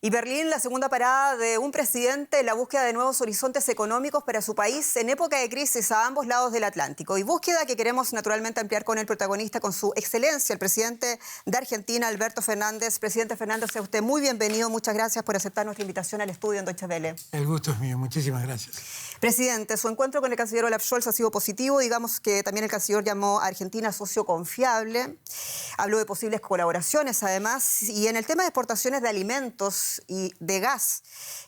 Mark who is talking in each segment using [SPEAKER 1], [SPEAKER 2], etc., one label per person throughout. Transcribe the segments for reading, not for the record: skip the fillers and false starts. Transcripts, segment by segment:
[SPEAKER 1] Y Berlín, la segunda parada de un presidente en la búsqueda de nuevos horizontes económicos para su país en época de crisis a ambos lados del Atlántico. Y búsqueda que queremos naturalmente ampliar con el protagonista, con su excelencia, el presidente de Argentina, Alberto Fernández. Presidente Fernández, sea usted muy bienvenido. Muchas gracias por aceptar nuestra invitación al estudio en Deutsche Welle.
[SPEAKER 2] El gusto es mío. Muchísimas gracias.
[SPEAKER 1] Presidente, su encuentro con el canciller Olaf Scholz ha sido positivo. Digamos que también el canciller llamó a Argentina socio confiable. Habló de posibles colaboraciones, además. Y en el tema de exportaciones de alimentos y de gas,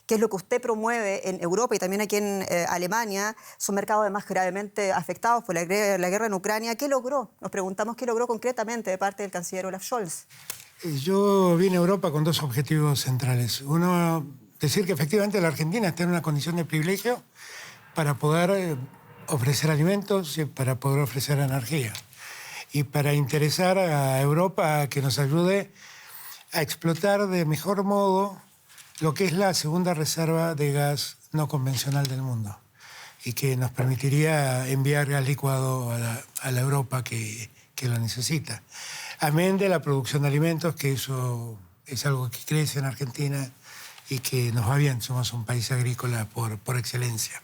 [SPEAKER 1] que es lo que usted promueve en Europa y también aquí en Alemania, son mercados además gravemente afectados por la guerra en Ucrania. ¿Qué logró? Nos preguntamos qué logró concretamente de parte del canciller Olaf Scholz.
[SPEAKER 2] Yo vine a Europa con dos objetivos centrales. Uno, decir que efectivamente la Argentina está en una condición de privilegio para poder ofrecer alimentos y para poder ofrecer energía. Y para interesar a Europa a que nos ayude a explotar de mejor modo lo que es la segunda reserva de gas no convencional del mundo y que nos permitiría enviar gas licuado a la Europa que lo necesita. Amén de la producción de alimentos, que eso es algo que crece en Argentina y que nos va bien, somos un país agrícola por excelencia.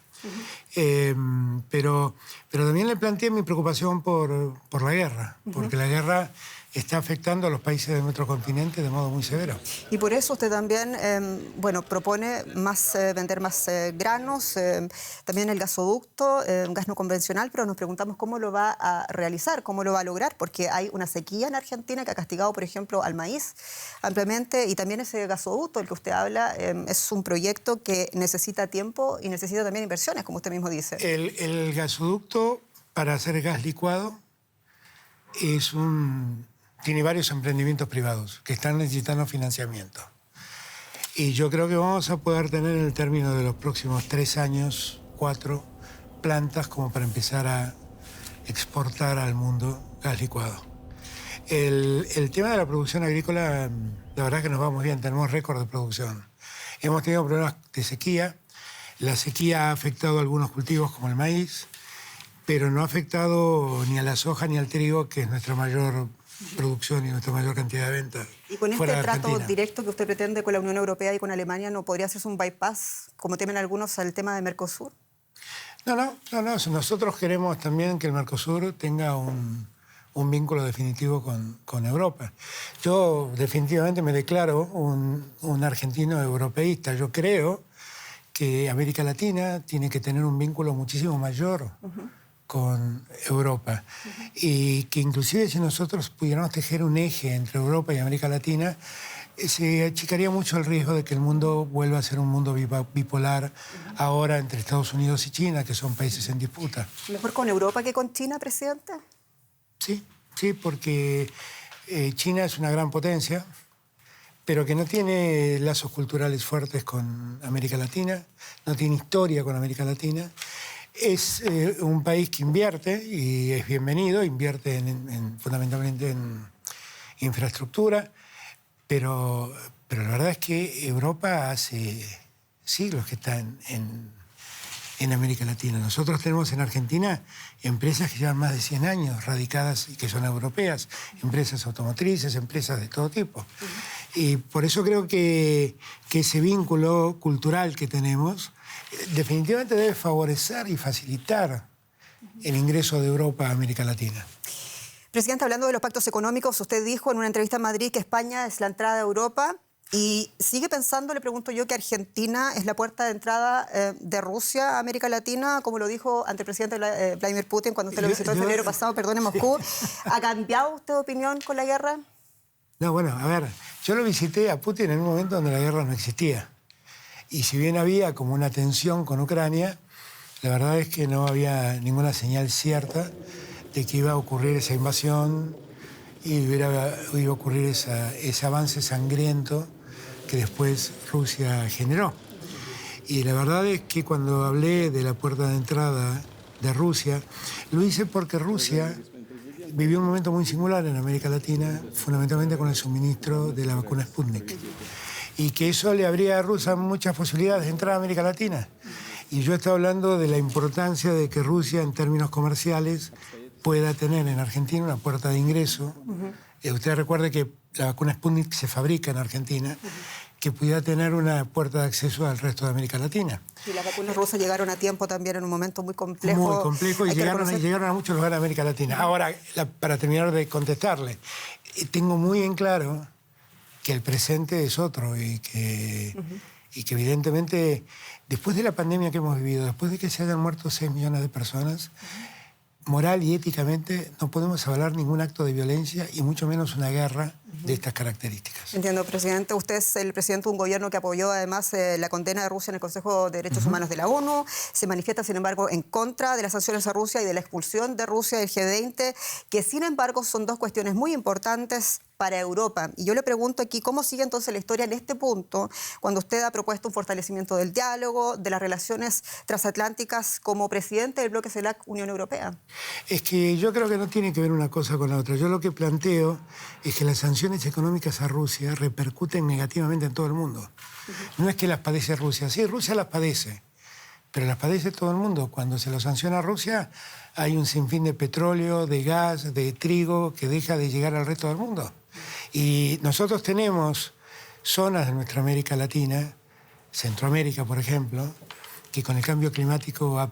[SPEAKER 2] Pero también le planteé mi preocupación por la guerra, porque la guerra está afectando a los países de nuestro continente de modo muy severo.
[SPEAKER 1] Y por eso usted también propone vender más granos, también el gasoducto, gas no convencional, pero nos preguntamos cómo lo va a realizar, cómo lo va a lograr, porque hay una sequía en Argentina que ha castigado, por ejemplo, al maíz ampliamente, y también ese gasoducto del que usted habla es un proyecto que necesita tiempo y necesita también inversiones, como usted mismo dice.
[SPEAKER 2] El gasoducto para hacer gas licuado tiene varios emprendimientos privados que están necesitando financiamiento. Y yo creo que vamos a poder tener en el término de los próximos 3 años, 4 plantas como para empezar a exportar al mundo gas licuado. El tema de la producción agrícola, la verdad que nos va muy bien, tenemos récord de producción. Hemos tenido problemas de sequía. La sequía ha afectado a algunos cultivos como el maíz, pero no ha afectado ni a la soja ni al trigo, que es nuestra mayor producción y nuestra mayor cantidad de ventas.
[SPEAKER 1] Y con este trato directo que usted pretende con la Unión Europea y con Alemania, ¿no podría hacerse un bypass, como temen algunos, al tema de Mercosur?
[SPEAKER 2] No. Nosotros queremos también que el Mercosur tenga un vínculo definitivo con Europa. Yo definitivamente me declaro un argentino europeísta. Yo creo que América Latina tiene que tener un vínculo muchísimo mayor con Europa. Y que inclusive si nosotros pudiéramos tejer un eje entre Europa y América Latina, se achicaría mucho el riesgo de que el mundo vuelva a ser un mundo bipolar ahora entre Estados Unidos y China, que son países en disputa.
[SPEAKER 1] ¿Mejor con Europa que con China, presidente?
[SPEAKER 2] Sí, porque China es una gran potencia, pero que no tiene lazos culturales fuertes con América Latina, no tiene historia con América Latina. Es un país que invierte, y es bienvenido, invierte fundamentalmente en infraestructura, pero la verdad es que Europa hace siglos que está en América Latina. Nosotros tenemos en Argentina empresas que llevan más de 100 años radicadas y que son europeas, empresas automotrices, empresas de todo tipo. Y por eso creo que ese vínculo cultural que tenemos definitivamente debe favorecer y facilitar el ingreso de Europa a América Latina.
[SPEAKER 1] Presidente, hablando de los pactos económicos, usted dijo en una entrevista en Madrid que España es la entrada a Europa y sigue pensando, le pregunto yo, que Argentina es la puerta de entrada de Rusia a América Latina, como lo dijo ante el presidente Vladimir Putin cuando usted lo visitó en febrero pasado, en Moscú. ¿Ha cambiado usted de opinión con la guerra?
[SPEAKER 2] No, bueno, a ver, yo lo visité a Putin en un momento donde la guerra no existía. Y si bien había como una tensión con Ucrania, la verdad es que no había ninguna señal cierta de que iba a ocurrir esa invasión y iba a ocurrir ese avance sangriento que después Rusia generó. Y la verdad es que cuando hablé de la puerta de entrada de Rusia, lo hice porque Rusia vivió un momento muy singular en América Latina, fundamentalmente con el suministro de la vacuna Sputnik. Y que eso le abría a Rusia muchas posibilidades de entrar a América Latina. Y yo estaba hablando de la importancia de que Rusia, en términos comerciales, pueda tener en Argentina una puerta de ingreso. Usted recuerde que la vacuna Sputnik se fabrica en Argentina, que pudiera tener una puerta de acceso al resto de América Latina.
[SPEAKER 1] Y las vacunas rusas llegaron a tiempo también en un momento muy complejo.
[SPEAKER 2] Muy complejo y llegaron a muchos lugares de América Latina. Ahora, para terminar de contestarle, tengo muy en claro que el presente es otro y que evidentemente, después de la pandemia que hemos vivido, después de que se hayan muerto 6 millones de personas, moral y éticamente no podemos avalar ningún acto de violencia y mucho menos una guerra de estas características.
[SPEAKER 1] Entiendo, presidente. Usted es el presidente de un gobierno que apoyó además la condena de Rusia en el Consejo de Derechos Humanos de la ONU. Se manifiesta, sin embargo, en contra de las sanciones a Rusia y de la expulsión de Rusia del G20, que sin embargo son dos cuestiones muy importantes para Europa. Y yo le pregunto aquí, ¿cómo sigue entonces la historia en este punto cuando usted ha propuesto un fortalecimiento del diálogo, de las relaciones transatlánticas como presidente del bloque CELAC-Unión Europea?
[SPEAKER 2] Es que yo creo que no tiene que ver una cosa con la otra. Yo lo que planteo es que las sanciones económicas a Rusia repercuten negativamente en todo el mundo. No es que las padece Rusia. Sí, Rusia las padece, pero las padece todo el mundo. Cuando se lo sanciona a Rusia, hay un sinfín de petróleo, de gas, de trigo que deja de llegar al resto del mundo. Y nosotros tenemos zonas de nuestra América Latina, Centroamérica, por ejemplo, que con el cambio climático ha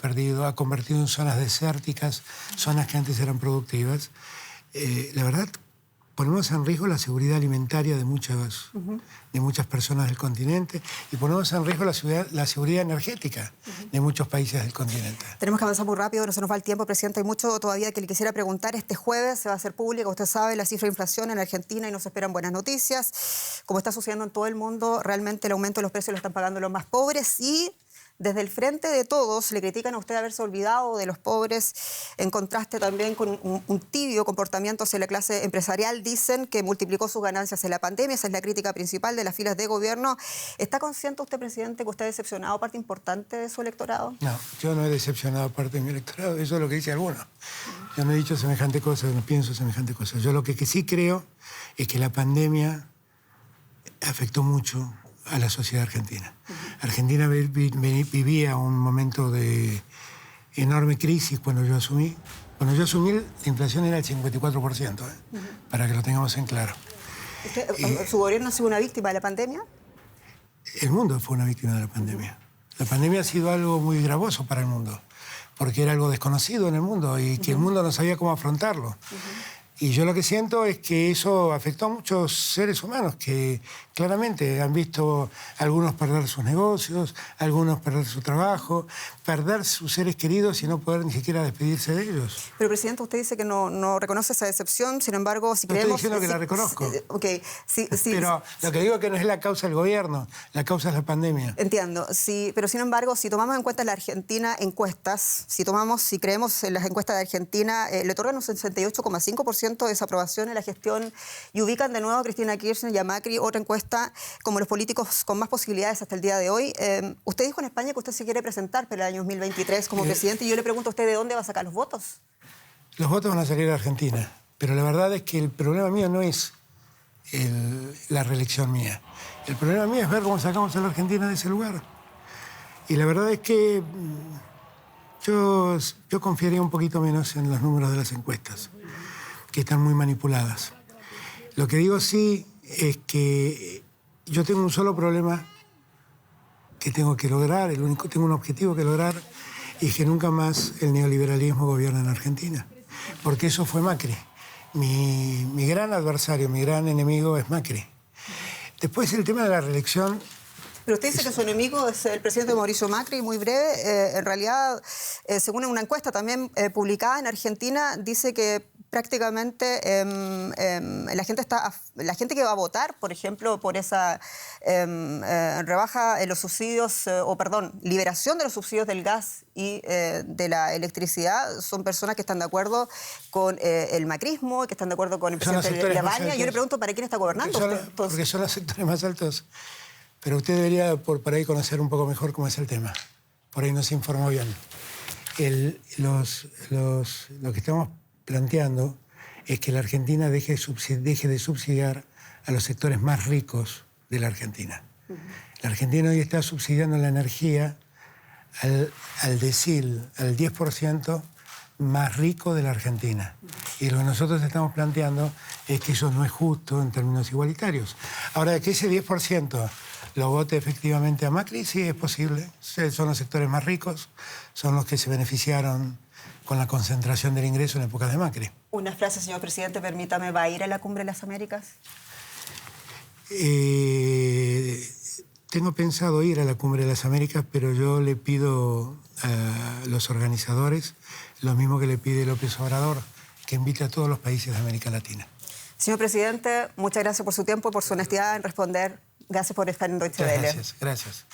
[SPEAKER 2] convertido en zonas desérticas, zonas que antes eran productivas. La verdad, ponemos en riesgo la seguridad alimentaria de muchas personas del continente y ponemos en riesgo la seguridad energética de muchos países del continente.
[SPEAKER 1] Tenemos que avanzar muy rápido, no se nos va el tiempo, presidente. Hay mucho todavía que le quisiera preguntar. Este jueves se va a hacer pública, usted sabe, la cifra de inflación en Argentina y nos esperan buenas noticias. Como está sucediendo en todo el mundo, realmente el aumento de los precios lo están pagando los más pobres y desde el frente de todos le critican a usted haberse olvidado de los pobres, en contraste también con un tibio comportamiento hacia la clase empresarial. Dicen que multiplicó sus ganancias en la pandemia, esa es la crítica principal de las filas de gobierno. ¿Está consciente usted, presidente, que usted ha decepcionado a parte importante de su electorado? No,
[SPEAKER 2] yo no he decepcionado a parte de mi electorado, eso es lo que dice alguno. Yo no he dicho semejante cosa, no pienso semejante cosa. Yo lo que sí creo es que la pandemia afectó mucho a la sociedad argentina. Argentina vivía un momento de enorme crisis cuando yo asumí. Cuando yo asumí, la inflación era el 54%, para que lo tengamos en claro.
[SPEAKER 1] ¿Su gobierno ha sido una víctima de la pandemia?
[SPEAKER 2] El mundo fue una víctima de la pandemia. La pandemia ha sido algo muy gravoso para el mundo, porque era algo desconocido en el mundo y que el mundo no sabía cómo afrontarlo. Y yo lo que siento es que eso afectó a muchos seres humanos que claramente han visto algunos perder sus negocios, algunos perder su trabajo, perder sus seres queridos y no poder ni siquiera despedirse de ellos.
[SPEAKER 1] Pero, presidente, usted dice que no reconoce esa decepción, sin embargo, si creemos...
[SPEAKER 2] No estoy diciendo que la reconozco. Pero lo que digo es que no es la causa del gobierno, la causa es la pandemia.
[SPEAKER 1] Entiendo, sí, pero sin embargo, si tomamos en cuenta la Argentina encuestas, si creemos en las encuestas de Argentina, le otorgan un 68,5% de desaprobación en la gestión y ubican de nuevo a Cristina Kirchner y a Macri, otra encuesta, como los políticos con más posibilidades hasta el día de hoy. Usted dijo en España que usted se quiere presentar para el año 2023 como presidente y yo le pregunto a usted de dónde va a sacar los votos.
[SPEAKER 2] Los votos van a salir de Argentina, pero la verdad es que el problema mío no es la reelección mía. El problema mío es ver cómo sacamos a la Argentina de ese lugar. Y la verdad es que yo confiaría un poquito menos en los números de las encuestas, que están muy manipuladas. Lo que digo sí es que yo tengo un solo problema que tengo que lograr, tengo un objetivo que lograr, y es que nunca más el neoliberalismo gobierna en Argentina. Porque eso fue Macri. Mi gran adversario, mi gran enemigo es Macri. Después el tema de la reelección...
[SPEAKER 1] Pero usted dice que su enemigo es el presidente Mauricio Macri, muy breve. En realidad, según una encuesta también publicada en Argentina, dice que prácticamente la gente que va a votar, por ejemplo, por esa rebaja en los subsidios, liberación de los subsidios del gas y de la electricidad, son personas que están de acuerdo con el macrismo, que están de acuerdo con el presidente Labaña. Yo le pregunto, ¿para quién está gobernando usted?
[SPEAKER 2] Porque son los sectores más altos. Pero usted debería por ahí conocer un poco mejor cómo es el tema. Por ahí no se informó bien. Lo que estamos planteando es que la Argentina deje de subsidiar a los sectores más ricos de la Argentina. La Argentina hoy está subsidiando la energía al decil, al 10% más rico de la Argentina. Y lo que nosotros estamos planteando es que eso no es justo en términos igualitarios. Ahora, que ese 10% lo vote efectivamente a Macri, sí, es posible. Son los sectores más ricos, son los que se beneficiaron con la concentración del ingreso en épocas de Macri.
[SPEAKER 1] Una frase, señor presidente, permítame, ¿va a ir a la Cumbre de las Américas?
[SPEAKER 2] Tengo pensado ir a la Cumbre de las Américas, pero yo le pido a los organizadores lo mismo que le pide López Obrador, que invite a todos los países de América Latina.
[SPEAKER 1] Señor presidente, muchas gracias por su tiempo, por su honestidad en responder. Gracias por estar en Deutsche Welle.
[SPEAKER 2] Gracias.